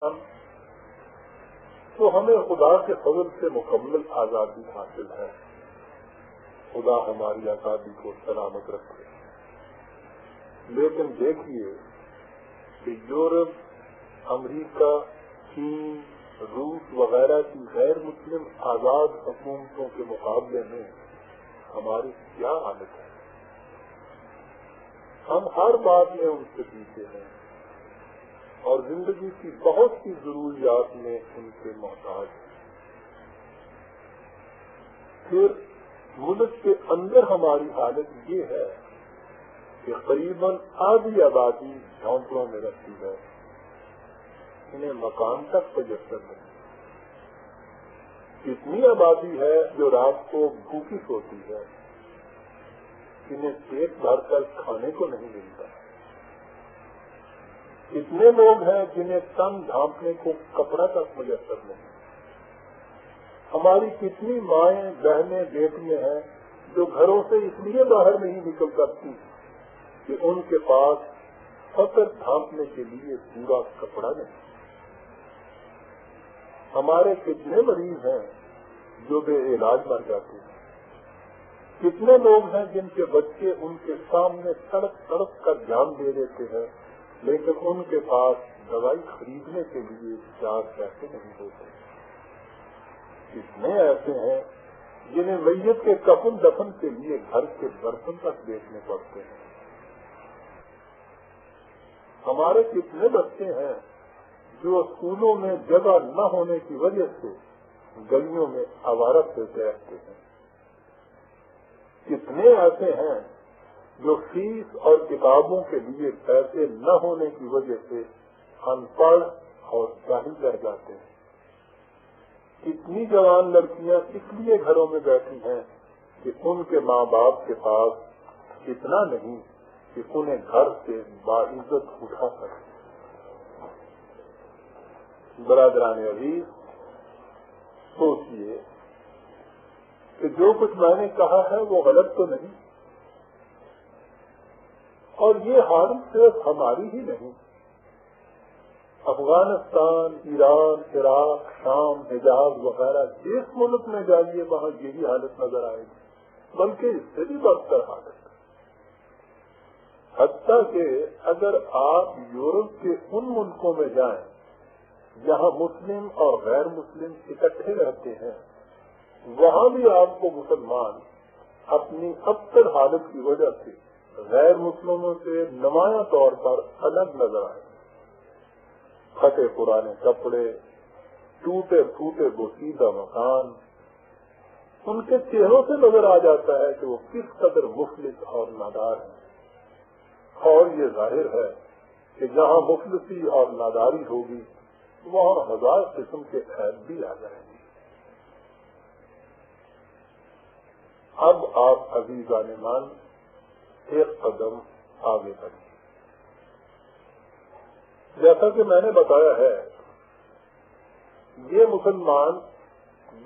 تو ہمیں خدا کے فضل سے مکمل آزادی حاصل ہے. خدا ہماری آزادی کو سلامت رکھے. لیکن دیکھیے کہ یورپ، امریکہ، چین، روس وغیرہ کی غیر مسلم آزاد حکومتوں کے مقابلے میں ہماری کیا حالت ہے. ہم ہر بات میں ان سے پیچھے ہیں اور زندگی کی بہت سی ضروریات میں ان کے محتاج ہیں. پھر ملک کے اندر ہماری حالت یہ ہے کہ قریباً آدھی آبادی جھونپڑوں میں رہتی ہے. انہیں مکان تک تجسر نہیں. کتنی آبادی ہے جو رات کو بھوکی سوتی ہے. انہیں پیٹ بھر کر کھانے کو نہیں ملتا. کتنے لوگ ہیں جنہیں تن ڈھانپنے کو کپڑا تک میسر نہیں. ہماری کتنی مائیں، بہنیں، بیٹیاں ہیں جو گھروں سے اس لیے باہر نہیں نکل سکتی کہ ان کے پاس فقر ڈھانپنے کے لیے پورا کپڑا نہیں. ہمارے کتنے مریض ہیں جو بے علاج مر جاتے ہیں. کتنے لوگ ہیں جن کے بچے ان کے سامنے تڑپ تڑپ کر جان دے دیتے ہیں، لیکن ان کے پاس دوائی خریدنے کے لیے 4 پیسے نہیں ہوتے. کتنے ایسے ہیں جنہیں میت کے کفن دفن کے لیے گھر کے برتن تک بیچنے پڑتے ہیں. ہمارے کتنے بچے ہیں جو اسکولوں میں جگہ نہ ہونے کی وجہ سے گلیوں میں آوارہ پھرتے رہتے ہیں. کتنے ایسے ہیں جو فیس اور کتابوں کے لیے پیسے نہ ہونے کی وجہ سے ان پڑھ اور جاہل رہ جاتے ہیں. کتنی جوان لڑکیاں اس لیے گھروں میں بیٹھی ہیں کہ ان کے ماں باپ کے پاس اتنا نہیں کہ انہیں گھر سے باعزت اٹھا سکے. برادران عزیز، سوچئے کہ جو کچھ میں نے کہا ہے وہ غلط تو نہیں، اور یہ حالت صرف ہماری ہی نہیں. افغانستان، ایران، عراق، شام، حجاز وغیرہ جس ملک میں جائیے وہاں یہی حالت نظر آئے گی، بلکہ اس سے بھی بدتر حالت. حتیٰ کہ اگر آپ یورپ کے ان ملکوں میں جائیں جہاں مسلم اور غیر مسلم اکٹھے رہتے ہیں، وہاں بھی آپ کو مسلمان اپنی ابتر حالت کی وجہ سے غیر مسلموں سے نمایاں طور پر الگ نظر آئے. پھٹے پرانے کپڑے، ٹوٹے پھوٹے بوسیدہ مکان، ان کے چہروں سے نظر آ جاتا ہے کہ وہ کس قدر مفلس اور نادار ہیں. اور یہ ظاہر ہے کہ جہاں مفلسی اور ناداری ہوگی وہاں 1000 قسم کے عیب بھی آ جائیں گے. اب آپ عزیزان مان ایک قدم آگے بڑھیں. جیسا کہ میں نے بتایا ہے، یہ مسلمان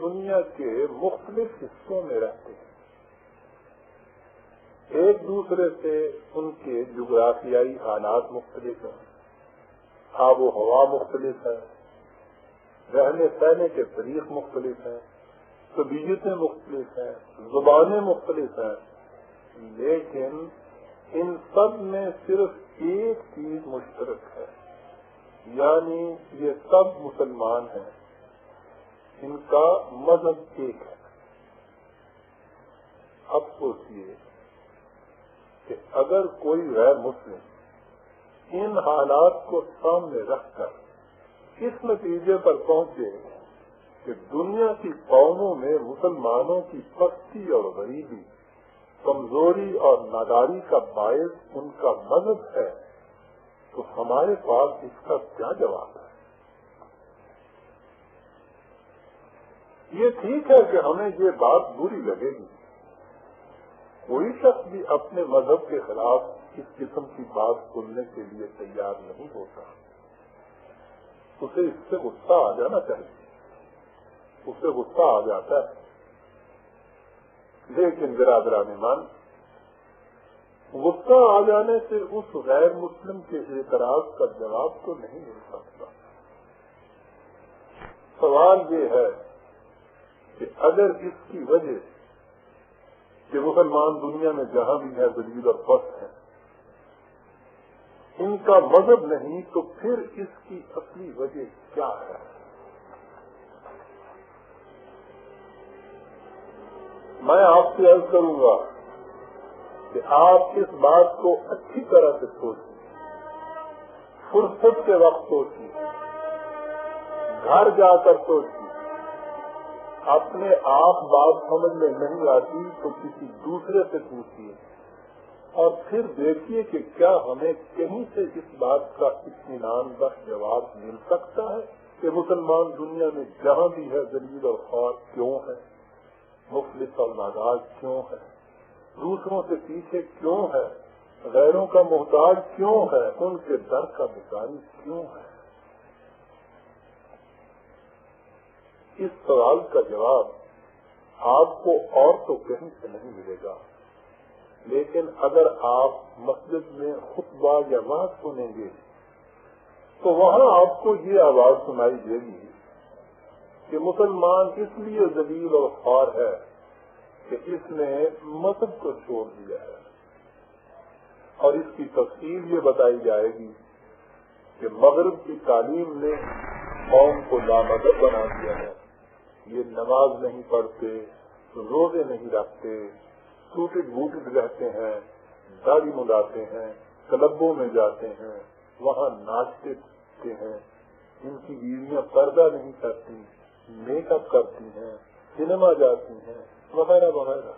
دنیا کے مختلف حصوں میں رہتے ہیں. ایک دوسرے سے ان کے جغرافیائی حالات مختلف ہیں، آب و ہوا مختلف ہے، رہنے سہنے کے طریق مختلف ہیں، طبیعتیں مختلف ہیں، زبانیں مختلف ہیں، لیکن ان سب میں صرف ایک چیز مشترک ہے، یعنی یہ سب مسلمان ہیں. ان کا مذہب ایک ہے. اب سوچئے کہ اگر کوئی غیر مسلم ان حالات کو سامنے رکھ کر اس نتیجے پر پہنچے کہ دنیا کی قوموں میں مسلمانوں کی پستی اور غریبی، کمزوری اور ناداری کا باعث ان کا مذہب ہے، تو ہمارے پاس اس کا کیا جواب ہے؟ یہ ٹھیک ہے کہ ہمیں یہ بات بری لگے گی. کوئی شخص بھی اپنے مذہب کے خلاف اس قسم کی بات سننے کے لیے تیار نہیں ہوتا. اسے اس سے غصہ آ جانا چاہیے، اسے غصہ آ جاتا ہے. لیکن برادران ایمان، غصہ آ جانے سے اس غیر مسلم کے اعتراض کا جواب تو نہیں مل سکتا. سوال یہ ہے کہ اگر اس کی وجہ کہ مسلمان دنیا میں جہاں بھی ہے ذلیل اور پست ہیں، ان کا مذہب نہیں، تو پھر اس کی اصلی وجہ کیا ہے؟ میں آپ سے عرض کروں گا کہ آپ اس بات کو اچھی طرح سے سوچیں، فرصت کے وقت سوچیں، گھر جا کر سوچیں، اپنے آپ بات سمجھ میں نہیں آتی تو کسی دوسرے سے پوچھیے اور پھر دیکھیے کہ کیا ہمیں کہیں سے اس بات کا اطمینان بخش جواب مل سکتا ہے کہ مسلمان دنیا میں جہاں بھی ہے ذلیل اور خوار کیوں ہے، مفلس اور نادار کیوں ہے، دوسروں سے پیچھے کیوں ہے، غیروں کا محتاج کیوں ہے، ان کے در کا بھکاری کیوں ہے؟ اس سوال کا جواب آپ کو اور تو کہیں سے نہیں ملے گا، لیکن اگر آپ مسجد میں خطبہ یا وعظ سنیں گے تو وہاں آپ کو یہ آواز سنائی دے گی کہ مسلمان اس لیے ذلیل اور خوار ہے کہ اس نے مذہب کو چھوڑ دیا ہے، اور اس کی تفصیل یہ بتائی جائے گی کہ مغرب کی تعلیم نے قوم کو لامذہب بنا دیا ہے، یہ نماز نہیں پڑھتے، روزے نہیں رکھتے، ٹوٹے بوٹے رہتے ہیں، داڑھی مڈاتے ہیں، کلبوں میں جاتے ہیں، وہاں ناچتے ہیں، ان کی بیویاں پردہ نہیں کرتی، میک اپ کرتی ہیں، سنیما جاتی ہیں، وغیرہ وغیرہ۔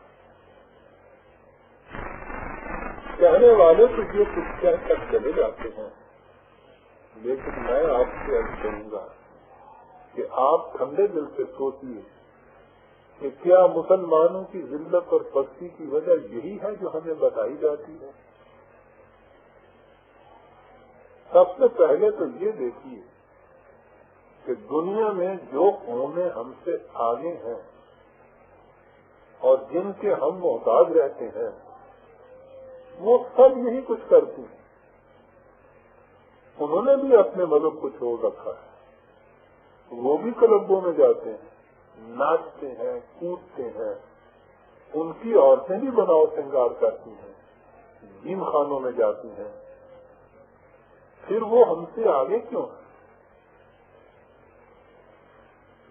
کہنے والے تو یہ کچھ کہہ کر چلے جاتے ہیں، لیکن میں آپ سے عرض کروں گا کہ آپ ٹھنڈے دل سے سوچیے کہ کیا مسلمانوں کی ذلت اور پستی کی وجہ یہی ہے جو ہمیں بتائی جاتی ہے؟ سب سے پہلے تو یہ دیکھیے کہ دنیا میں جو قومیں ہم سے آگے ہیں اور جن کے ہم محتاج رہتے ہیں وہ سب یہی کچھ کرتی ہیں، انہوں نے بھی اپنے مذہب کو چھوڑ رکھا ہے، وہ بھی کلبوں میں جاتے ہیں، ناچتے ہیں، کودتے ہیں، ان کی عورتیں بھی بناؤ سنگار کرتی ہیں، جم خانوں میں جاتی ہیں، پھر وہ ہم سے آگے کیوں ہیں؟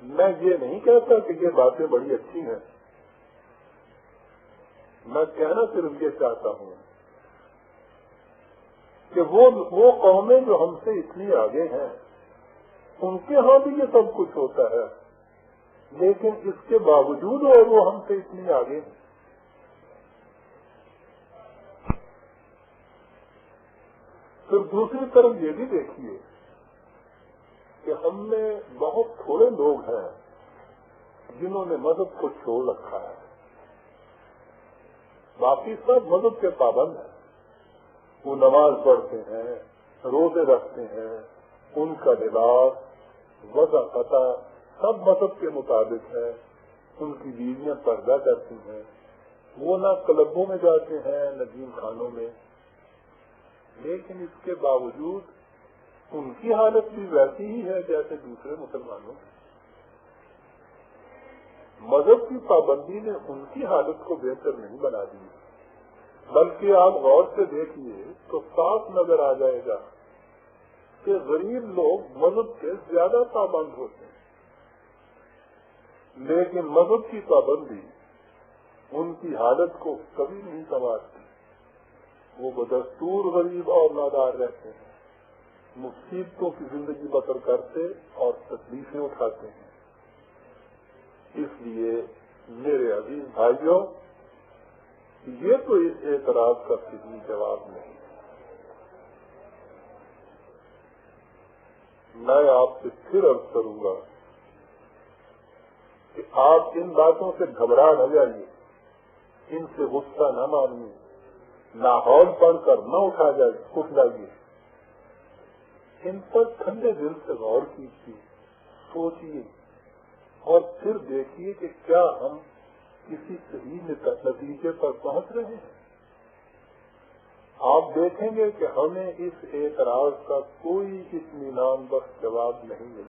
میں یہ نہیں کہتا کہ یہ باتیں بڑی اچھی ہیں، میں کہنا صرف یہ چاہتا ہوں کہ وہ قومیں جو ہم سے اتنی آگے ہیں ان کے ہاں بھی یہ سب کچھ ہوتا ہے، لیکن اس کے باوجود اور وہ ہم سے اتنی آگے ہیں۔ پھر دوسری طرف یہ بھی دیکھیے کہ ہم میں بہت تھوڑے لوگ ہیں جنہوں نے مذہب کو چھوڑ رکھا ہے، باقی سب مذہب کے پابند ہیں، وہ نماز پڑھتے ہیں، روزے رکھتے ہیں، ان کا لباس وضع قطع سب مذہب کے مطابق ہے، ان کی بیویاں پردہ کرتی ہیں، وہ نہ کلبوں میں جاتے ہیں نہ جم خانوں میں، لیکن اس کے باوجود ان کی حالت بھی ویسی ہی ہے جیسے دوسرے مسلمانوں کی۔ مذہب کی پابندی نے ان کی حالت کو بہتر نہیں بنا دی، بلکہ آپ غور سے دیکھیے تو صاف نظر آ جائے گا کہ غریب لوگ مذہب کے زیادہ پابند ہوتے ہیں، لیکن مذہب کی پابندی ان کی حالت کو کبھی نہیں سنوارتی، وہ بدستور غریب اور نادار رہتے ہیں، مصیبتوں کی زندگی بسر کرتے اور تکلیفیں اٹھاتے ہیں۔ اس لیے میرے عزیز بھائیوں، یہ تو اس اعتراض کا صحیح جواب نہیں۔ میں آپ سے پھر عرض کروں گا کہ آپ ان باتوں سے گھبرا نہ جائیے، ان سے غصہ نہ مانیے، لاہور پڑھ کر نہ اٹھ جائیے، ان پر ٹھنڈے دل سے غور کیجیے، سوچیے اور پھر دیکھیے کہ کیا ہم کسی صحیح نتیجے پر پہنچ رہے ہیں۔ آپ دیکھیں گے کہ ہمیں اس اعتراض کا کوئی اطمینان بخش جواب نہیں ملتا۔